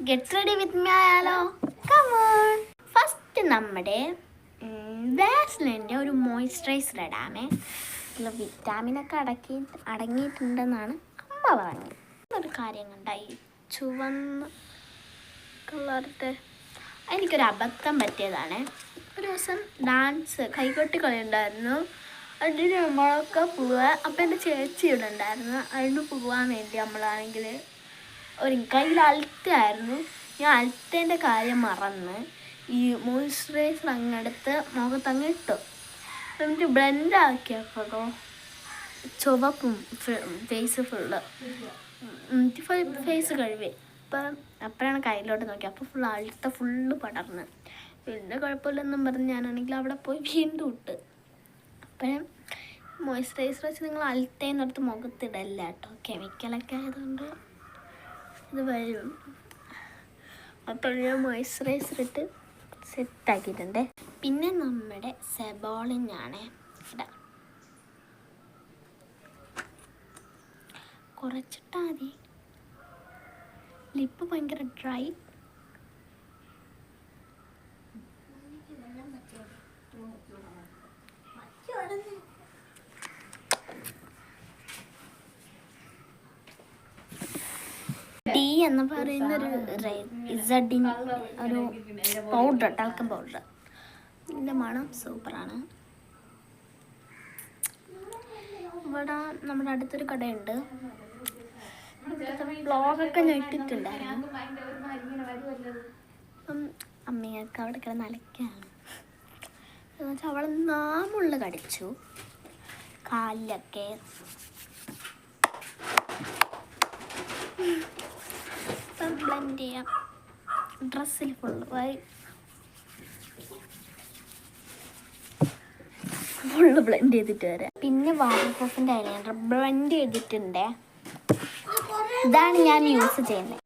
Get ready with me ആയാലോ? Come on. First നമ്മുടെ വാസ്ലിൻ്റെ ഒരു മോയ്സ്ചറൈസർ ഇടാമേ. വിറ്റാമിനൊക്കെ അടങ്ങിയിട്ടുണ്ടെന്നാണ് അമ്മ പറഞ്ഞത്. ഒരു കാര്യം കണ്ടായി ചുവന്ന കളറിൻ്റെ എനിക്കൊരു അബദ്ധം പറ്റിയതാണ്. ഒരു ദിവസം ഡാൻസ് കൈകൊട്ടി കളി ഉണ്ടായിരുന്നു. അതിന് നമ്മളൊക്കെ പോവുക. അപ്പം എൻ്റെ ചേച്ചി ഇവിടെ ഉണ്ടായിരുന്നു. അതിന് പോകാൻ വേണ്ടി നമ്മളാണെങ്കിൽ ഒരു കയ്യിൽ അൽത്തയായിരുന്നു. ഞാൻ അൽത്തേൻ്റെ കാര്യം മറന്ന് ഈ മോയ്സ്ചറൈസർ അങ്ങെടുത്ത് മുഖത്തങ്ങ് ഇട്ടു. എന്നിട്ട് ബ്ലെൻഡ് ആക്കിയപ്പോഴോ ചുവപ്പും ഫേസ് ഫേസ് കഴുകി. അപ്പോഴാണ് കയ്യിലോട്ട് നോക്കി. അപ്പോൾ അൽത്ത ഫുള്ള് പടർന്ന്. പിന്നെ കുഴപ്പമില്ലെന്നും പറഞ്ഞ് ഞാനാണെങ്കിൽ അവിടെ പോയി വീണ്ടും ഇട്ട്. അപ്പം മോയ്സ്ചറൈസർ വെച്ച് നിങ്ങൾ അൽത്തേന്നടുത്ത് മുഖത്തിടല്ല കേട്ടോ. കെമിക്കലൊക്കെ ആയതുകൊണ്ട് ഇത് വരും. അപ്പോൾ ഞാൻ മോയ്സ്ചറൈസർ ഇട്ട് സെറ്റാക്കിയിട്ടുണ്ട്. പിന്നെ നമ്മുടെ സെബോളിനാണ് ഇടാം. കുറച്ചിട്ടാൽ മതി. ലിപ്പ് ഭയങ്കര ഡ്രൈ. ഡി എന്ന് പറയുന്നൊരു ഇസഡിൻ ഒരു പൗഡർ, ടാൽക്കം പൗഡർ. ഇതിൻ്റെ മണം സൂപ്പറാണ്. ഇവിടെ നമ്മുടെ അടുത്തൊരു കടയുണ്ട്. വ്ളോഗൊക്കെ ഞാൻ ഇട്ടിട്ടുണ്ടായിരുന്നു. അപ്പം അമ്മയൊക്കെ അവിടെ കിടന്ന് അലക്കാണ്. എന്നുവെച്ചാൽ അവളെ നാമുള്ള കടിച്ചു കാലിലൊക്കെ. ഇപ്പം ബ്ലെൻഡ് ചെയ്യാം. ഡ്രസ്സിൽ ഫുള്ള് ബ്ലെൻഡ് ചെയ്തിട്ട് വരാം. പിന്നെ വാട്ടർപ്രൂഫിൻ്റെ ഐലൈനർ ബ്ലെൻഡ് ചെയ്തിട്ടുണ്ട്. ഇതാണ് ഞാൻ യൂസ് ചെയ്യുന്നത്.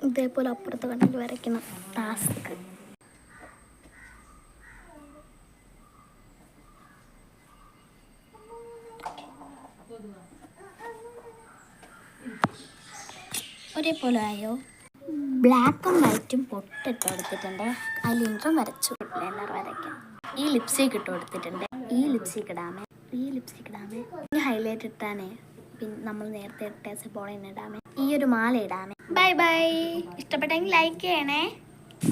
ഇതേപോലെ അപ്പുറത്ത് കണ്ടിട്ട് വരയ്ക്കുന്ന ടാസ്ക്. ഒരേപോലെ ആയോ? ബ്ലാക്കും വൈറ്റും പൊട്ടിട്ട് കൊടുത്തിട്ടുണ്ട്. ഐലൈനറും വരച്ചു. ഐലൈനർ വരയ്ക്കാം. ഈ ലിപ്സ്റ്റിക് ഇട്ട് കൊടുത്തിട്ടുണ്ട്. ഈ ലിപ്സ്റ്റിക് ഇടാമേ. ഈ ഹൈലൈറ്റ് ഇട്ടാനേ. പിന്നെ നമ്മൾ നേരത്തെ ഇട്ട സെബോളിൻ ഇടാമേ. ഈ ഒരു മാല ഇടാമേ. Bye bye. ഇഷ്ടപ്പെട്ടെങ്കിൽ ലൈക്ക് ചെയ്യണേ.